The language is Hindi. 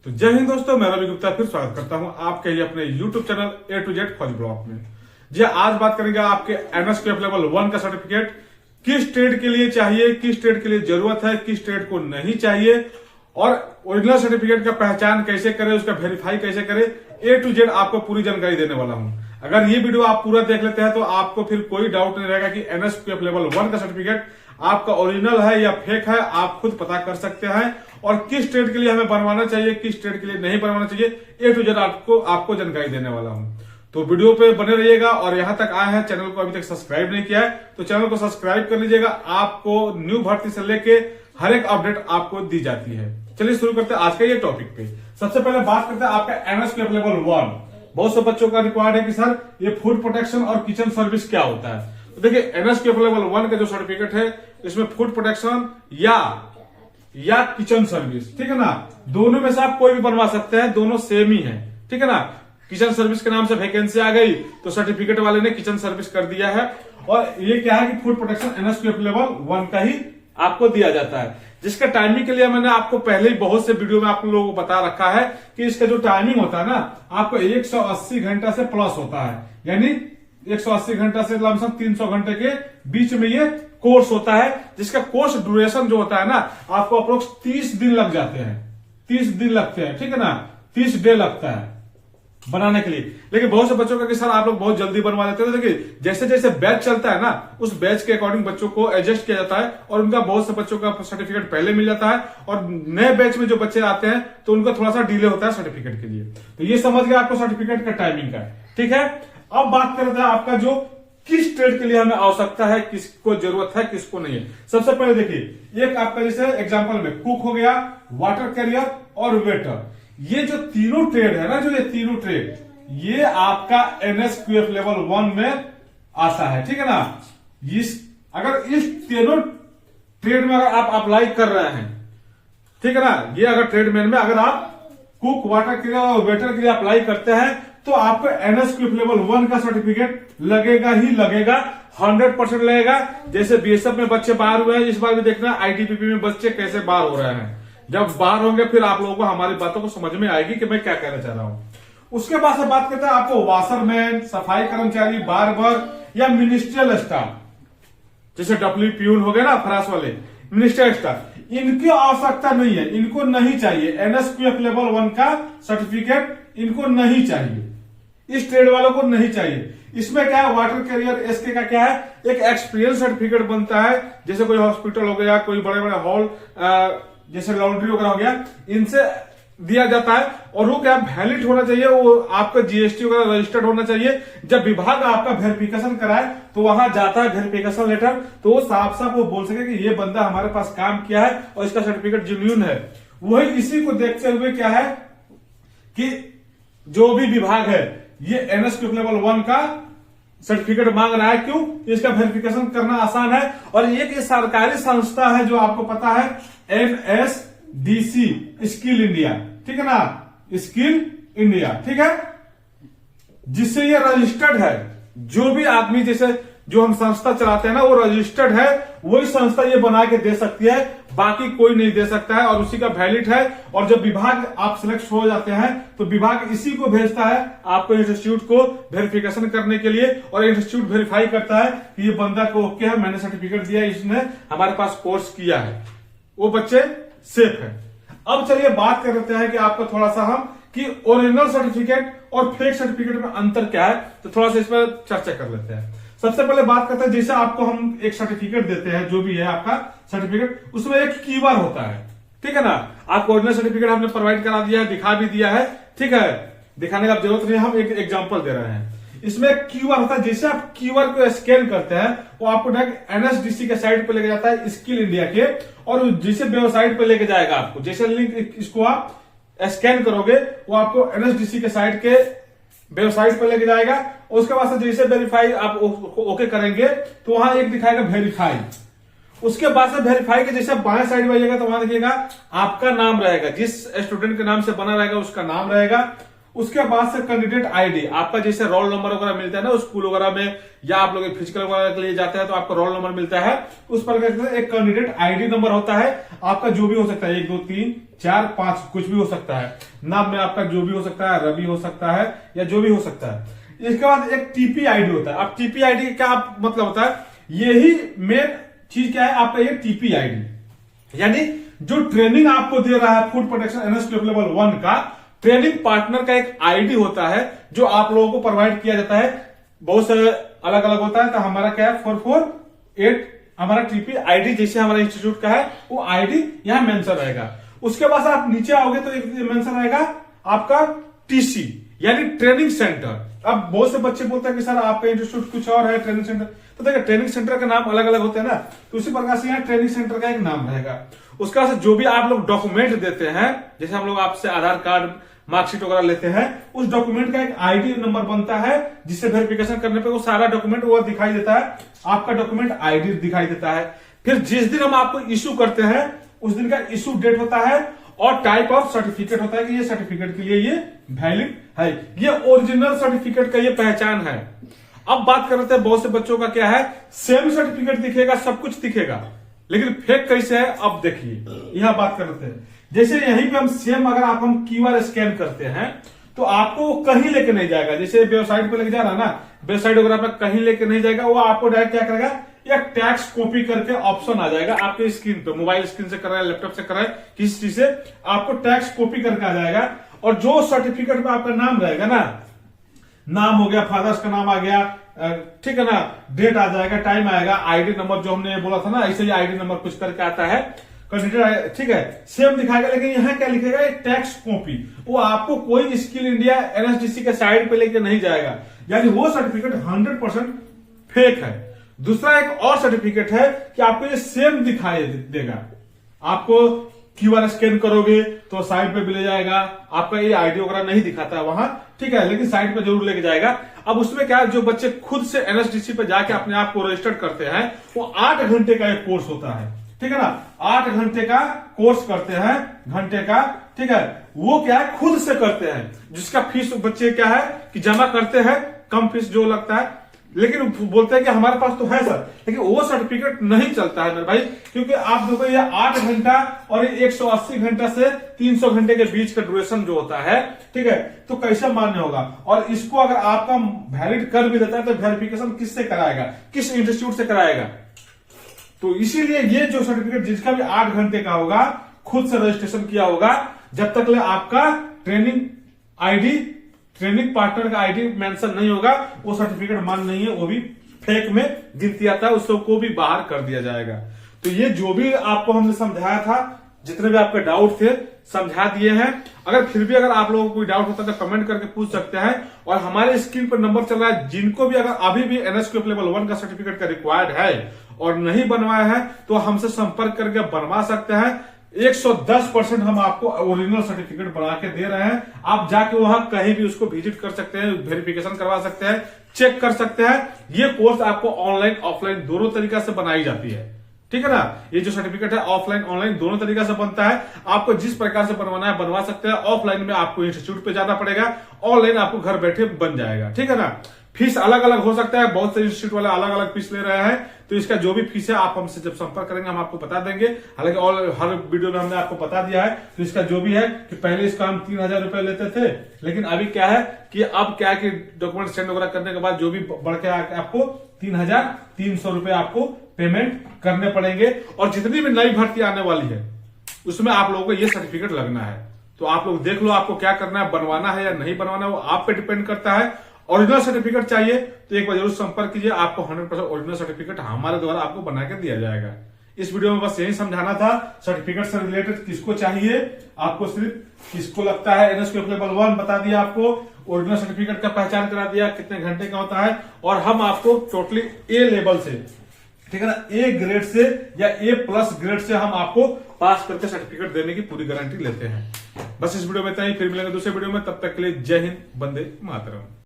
तो जय हिंद दोस्तों, मैं रवि गुप्ता फिर स्वागत करता हूं आपके लिए अपने YouTube channel A to Z फौजी ब्लॉग में। जी आज बात करेंगे आपके NSQF लेवल 1 का सर्टिफिकेट किस ट्रेड के लिए चाहिए, किस ट्रेड के लिए जरूरत है, किस ट्रेड को नहीं चाहिए और ओरिजिनल सर्टिफिकेट का पहचान कैसे करें, उसका वेरीफाई कैसे करें, A to Z आपको पूरी जानकारी देने वाला हूं। अगर ये वीडियो आप पूरा देख लेते हैं तो आपको फिर कोई डाउट नहीं रहेगा कि NSQF लेवल 1 का सर्टिफिकेट आपका ओरिजिनल है या फेक है, आप खुद पता कर सकते हैं। और किस ट्रेड के लिए हमें बनवाना चाहिए, किस ट्रेड के लिए नहीं बनवाना चाहिए, A to Z आपको जानकारी देने वाला हूं। तो वीडियो पे बने रहिएगा और यहां तक आए हैं, चैनल को अभी तक सब्सक्राइब नहीं किया है तो चैनल को सब्सक्राइब कर लीजिएगा। आपको न्यू भर्ती से लेके हर एक अपडेट आपको दी जाती है। चलिए शुरू करते हैं आज का ये टॉपिक पे। सबसे पहले बात करते हैं आपका NSQF लेवल 1। बहुत से बच्चों का रिक्वायर्ड है कि सर ये फूड प्रोटेक्शन और किचन सर्विस क्या होता है। तो देखिए NSQF लेवल 1 का जो सर्टिफिकेट है इसमें फूड प्रोटेक्शन या किचन सर्विस, ठीक है ना, दोनों में से आप कोई भी बनवा सकते हैं, दोनों सेम ही है, ठीक है ना। किचन सर्विस के नाम से वैकेंसी आ गई तो सर्टिफिकेट वाले ने किचन सर्विस कर दिया है। और ये क्या है कि फूड प्रोटेक्शन NSQF लेवल 1 का ही आपको दिया जाता है, जिसका टाइमिंग के लिए मैंने आपको पहले ही बहुत से वीडियो में आप लोगों को बता रखा है कि इसका जो टाइमिंग होता है ना, आपको 180 घंटा से प्लस होता है, यानी 180 घंटा से लमसम 300 घंटे के बीच में ये कोर्स होता है, जिसका कोर्स ड्यूरेशन जो होता है ना, आपको अप्रोक्स 30 दिन लग जाते हैं, 30 दिन लगते हैं, ठीक है ना, 30 डे लगता है बनाने के लिए। लेकिन बहुत से बच्चों का कि सर आप लोग बहुत जल्दी बनवा देते हो। देखिए जैसे जैसे बैच चलता है ना, उस बैच के अकॉर्डिंग बच्चों को एडजस्ट किया जाता है और उनका बहुत से बच्चों का सर्टिफिकेट पहले मिल जाता है और नए बैच में जो बच्चे आते हैं तो उनका थोड़ा सा डिले होता है सर्टिफिकेट के लिए। तो ये समझ गया आपको सर्टिफिकेट का टाइमिंग का, ठीक है। अब बात करते हैं आपका जो किस ट्रेड के लिए हमें आवश्यकता है, किसको जरूरत है, किसको नहीं है। सबसे पहले देखिए एक आपका जैसे एग्जांपल में कुक हो गया, वाटर कैरियर और वेटर, ये जो तीनों ट्रेड है ना, जो ये तीनों ट्रेड ये आपका NSQF लेवल 1 में आता है, ठीक है ना। अगर इस तीनों ट्रेड में अगर आप अप्लाई कर रहे हैं, ठीक है ना, ये अगर ट्रेडमैन में अगर आप कुक, वाटर कैरियर और वेटर के लिए अप्लाई करते हैं तो आपको NSQF लेवल 1 का सर्टिफिकेट लगेगा ही लगेगा, 100% लगेगा। जैसे BSF में बच्चे बाहर हुए हैं, इस बार भी देखना ITBP में बच्चे कैसे बाहर हो रहे हैं। जब बाहर होंगे फिर आप लोगों को हमारी बातों को समझ में आएगी कि मैं क्या कहना चाह रहा हूं। उसके बाद से बात करते हैं आपको वाशरमैन, सफाई कर्मचारी, बार्बर या मिनिस्ट्रियल स्टाफ, जैसे डब्ल्यू प्यून हो गए ना, फ्रांस वाले, मिनिस्ट्रियल स्टाफ, इनकी आवश्यकता नहीं है, इनको नहीं चाहिए NSQF लेवल 1 का सर्टिफिकेट, इनको नहीं चाहिए, इस ट्रेड वालों को नहीं चाहिए। इसमें क्या है, वाटर कैरियर SK का क्या है, एक एक्सपीरियंस सर्टिफिकेट बनता है, जैसे कोई हॉस्पिटल हो गया, कोई बड़े बड़े हॉल जैसे लॉन्ड्री वगैरह हो गया, इनसे दिया जाता है। और वो क्या वैलिड होना चाहिए, वो आपका GST वगैरह रजिस्टर्ड होना चाहिए। जब विभाग आपका वेरिफिकेशन कराए तो वहां जाता है वेरिफिकेशन लेटर, तो वो साफ साफ वो बोल सके कि ये बंदा हमारे पास काम किया है और इसका सर्टिफिकेट जेन्युइन है। वही इसी को देखते हुए क्या है कि जो भी विभाग है ये NSQF लेवल 1 का सर्टिफिकेट मांग रहा है। क्यों? इसका वेरिफिकेशन करना आसान है। और एक सरकारी संस्था है जो आपको पता है, NSDC, स्किल इंडिया, ठीक है ना, स्किल इंडिया, ठीक है, जिससे ये रजिस्टर्ड है। जो भी आदमी जैसे जो हम संस्था चलाते हैं ना, वो रजिस्टर्ड है, वही संस्था ये बना के दे सकती है, बाकी कोई नहीं दे सकता है और उसी का वैलिड है। और जब विभाग आप सिलेक्ट हो जाते हैं तो विभाग इसी को भेजता है आपको इंस्टीट्यूट को वेरिफिकेशन करने के लिए, और इंस्टीट्यूट वेरीफाई करता है कि ये बंदा को ओके है, मैंने सर्टिफिकेट दिया, इसने हमारे पास कोर्स किया है, वो बच्चे सेफ है। अब चलिए बात कर लेते हैं कि आपको थोड़ा सा हम कि ओरिजिनल सर्टिफिकेट और फेक सर्टिफिकेट में अंतर क्या है, तो थोड़ा सा इस पर चर्चा कर लेते हैं। सबसे पहले बात करते हैं, जैसे आपको हम एक सर्टिफिकेट देते हैं, जो भी है आपका सर्टिफिकेट, उसमें एक कीवर्ड होता है, ठीक है ना। आपको ओरिजिनल सर्टिफिकेट हमने प्रोवाइड करा दिया है, दिखा भी दिया है, ठीक है, दिखाने का जरूरत नहीं, हम एक एग्जांपल दे रहे हैं। इसमें एक कीवर्ड होता है, जैसे आप कीवर्ड को स्कैन करते हैं वो आपको डायरेक्ट NSDC के साइट पे लेके जाता है, स्किल इंडिया के, और जिसे वेबसाइट पे लेके जाएगा आपको, जैसे लिंक इसको आप स्कैन करोगे वो आपको NSDC के साइट के वेबसाइट पर लेके जाएगा। उसके बाद से जैसे वेरीफाई आप ओके करेंगे तो वहां एक दिखाएगा वेरीफाई। उसके बाद से वेरीफाई के जैसे बाएं साइड में आइएगा तो वहां देखिएगा आपका नाम रहेगा, जिस स्टूडेंट के नाम से बना रहेगा उसका नाम रहेगा। उसके बाद से कैंडिडेट आईडी, आपका जैसे रोल नंबर वगैरह मिलता है ना स्कूल वगैरह में, या आप लोग फिजिकल वगैरह के लिए जाते हैं तो आपका रोल नंबर मिलता है, उस पर एक कैंडिडेट आईडी नंबर होता है आपका, जो भी हो सकता है 1 2 3 4 5 कुछ भी हो सकता है, नाम में आपका जो भी हो सकता है, रवि हो सकता है या जो भी हो सकता है। इसके बाद एक टीपी आईडी होता है। अब टीपी आईडी क्या मतलब होता है, यही मेन चीज क्या है आपका, ये टीपी आईडी यानी जो ट्रेनिंग आपको दे रहा है फूड प्रोटेक्शन एनएसक्यूएफ लेवल 1 का ट्रेनिंग पार्टनर का एक आईडी होता है जो आप लोगों को प्रोवाइड किया जाता है। बहुत सारे अलग अलग होता है, तो हमारा क्या है 448 हमारा टीपी आईडी जैसे हमारा इंस्टीट्यूट का है वो आईडी यहां मेंशन रहेगा। उसके बाद आप नीचे आओगे तो एक मेंशन रहेगा आपका टीसी यानी ट्रेनिंग सेंटर। अब बहुत से बच्चे बोलते हैं कि सर आपका इंस्टीट्यूट कुछ और है ट्रेनिंग सेंटर, तो देखिए ट्रेनिंग सेंटर का नाम अलग अलग होते हैं ना, तो उसी प्रकार से यहाँ ट्रेनिंग सेंटर का एक नाम रहेगा। उसके बाद जो भी आप लोग डॉक्यूमेंट देते हैं, जैसे हम लोग आपसे आधार कार्ड मार्कशीट वगैरह लेते हैं, उस डॉक्यूमेंट का एक आईडी नंबर बनता है जिससे वेरिफिकेशन करने पे वो सारा डॉक्यूमेंट वो दिखाई देता है, आपका डॉक्यूमेंट आईडी दिखाई देता है। फिर जिस दिन हम आपको इश्यू करते हैं उस दिन का इश्यू डेट होता है और टाइप ऑफ सर्टिफिकेट होता है कि ये सर्टिफिकेट के लिए ये वैलिड है, ये ओरिजिनल सर्टिफिकेट का ये पहचान है। अब बात कर रहे थे बहुत से बच्चों का क्या है, सेम सर्टिफिकेट दिखेगा, सब कुछ दिखेगा, लेकिन फेक कैसे है। अब देखिए यहां बात कर रहे थे, जैसे यहीं पे हम सेम अगर आप हम क्यूआर स्कैन करते हैं तो आपको कहीं लेके नहीं जाएगा, जैसे वेबसाइट पे लेके जा रहा है ना, वेबसाइट वगैरह पे कहीं लेके नहीं जाएगा, वो आपको डायरेक्ट क्या करेगा, एक टैक्स कॉपी करके ऑप्शन आ जाएगा आपके स्क्रीन पे, मोबाइल स्क्रीन से कर रहा है, लैपटॉप से कर रहा है, किसी चीज से आपको टैक्स कॉपी करके आ जाएगा। और जो सर्टिफिकेट में आपका नाम रहेगा ना, नाम हो गया, फादर्स का नाम आ गया, ठीक है ना, डेट आ जाएगा, टाइम आएगा, आईडी नंबर जो हमने बोला था ना, ऐसे ही आईडी नंबर कुछ करके आता है कैंडिडेट, ठीक है, सेम दिखाएगा। लेकिन यहाँ क्या लिखेगा, एक टैक्स कॉपी, वो आपको कोई स्किल इंडिया एनएसडीसी के साइड पे लेके नहीं जाएगा, यानी वो सर्टिफिकेट 100% फेक है। दूसरा एक और सर्टिफिकेट है कि आपको ये सेम दिखाई देगा, आपको क्यूआर स्कैन करोगे तो साइड पे भी ले जाएगा, आपका ये आईडी वगैरह नहीं दिखाता है वहां, ठीक है, लेकिन साइड पे जरूर लेके जाएगा। अब उसमें क्या है, जो बच्चे खुद से एनएसडीसी पे जाके अपने आप को रजिस्टर करते हैं, वो 8 घंटे का एक कोर्स होता है, ठीक है ना, 8 घंटे का कोर्स करते हैं, घंटे का, ठीक है, वो क्या है खुद से करते हैं, जिसका फीस बच्चे क्या है कि जमा करते हैं, कम फीस जो लगता है, लेकिन बोलते हैं कि हमारे पास तो है सर, लेकिन वो सर्टिफिकेट नहीं चलता है मेरे भाई, क्योंकि आप देखो ये 8 घंटा और 180 घंटा से 300 घंटे के बीच का ड्यूरेशन जो होता है, ठीक है, तो कैसे मान्य होगा। और इसको अगर आपका वैलिड कर भी देता है तो वेरिफिकेशन किससे कराएगा, किस इंस्टीट्यूट से कराएगा। तो इसीलिए ये जो सर्टिफिकेट जिसका भी 8 घंटे का होगा, खुद से रजिस्ट्रेशन किया होगा, जब तक ले आपका ट्रेनिंग आईडी, ट्रेनिंग पार्टनर का आईडी मेंशन नहीं होगा, वो सर्टिफिकेट मान नहीं है, वो भी फेक में गिनती आता है, उसको भी बाहर कर दिया जाएगा। तो ये जो भी आपको हमने समझाया था, जितने भी आपके डाउट थे समझा दिए हैं। अगर फिर भी अगर आप लोगों को कोई डाउट होता है तो कमेंट करके पूछ सकते हैं। और हमारे स्क्रीन पर नंबर चल रहा है, जिनको भी अगर अभी भी एनएसक्यूएफ लेवल 1 का सर्टिफिकेट का रिक्वायर्ड है और नहीं बनवाया है तो हमसे संपर्क करके बनवा सकते हैं। 110% हम आपको ओरिजिनल सर्टिफिकेट बना के दे रहे हैं। आप जाके वहां कहीं भी उसको विजिट कर सकते हैं, वेरिफिकेशन करवा सकते हैं, चेक कर सकते हैं। ये कोर्स आपको ऑनलाइन ऑफलाइन दोनों तरीका से बनाई जाती है, ठीक है ना। ये जो सर्टिफिकेट है ऑफलाइन ऑनलाइन दोनों तरीका से बनता है। आपको जिस प्रकार से बनवाना है बनवा सकते हैं। ऑफलाइन में आपको इंस्टीट्यूट पे जाना पड़ेगा, ऑनलाइन आपको घर बैठे बन जाएगा, ठीक है ना। फीस अलग अलग हो सकता है, बहुत से इंस्टीट्यूट वाले अलग अलग फीस ले रहे हैं, तो इसका जो भी फीस है आप हमसे जब संपर्क करेंगे हम आपको बता देंगे। हालांकि हर वीडियो में हमने आपको बता दिया है, तो इसका जो भी है कि पहले इसका हम 3000 रुपए लेते थे, लेकिन अभी क्या है कि अब क्या है कि डॉक्यूमेंट सेंड वगैरह करने के बाद जो भी बढ़ के आपको 3300 रुपए आपको पेमेंट करने पड़ेंगे। और जितनी भी नई भर्ती आने वाली है उसमें आप लोगों को ये सर्टिफिकेट लगना है। तो आप लोग देख लो आपको क्या करना है, बनवाना है या नहीं बनवाना है, वो आप पे डिपेंड करता है। ओरिजिनल सर्टिफिकेट चाहिए तो एक बार जरूर संपर्क कीजिए, आपको 100% ओरिजिनल सर्टिफिकेट हमारे द्वारा आपको बना के दिया जाएगा। इस वीडियो में बस यही समझाना था, सर्टिफिकेट से रिलेटेड किसको चाहिए, आपको सिर्फ किसको लगता है एनएसक्यूएफ लेवल 1 बता दिया, आपको ओरिजिनल सर्टिफिकेट का पहचान करा दिया, कितने घंटे का होता है, और हम आपको टोटली ए लेवल से, ठीक है ना, ए ग्रेड से या A+ ग्रेड से हम आपको पास करके सर्टिफिकेट देने की पूरी गारंटी लेते हैं। बस इस वीडियो में इतना ही, फिर मिलेंगे दूसरे वीडियो में, तब तक के लिए जय हिंद, वंदे मातरम।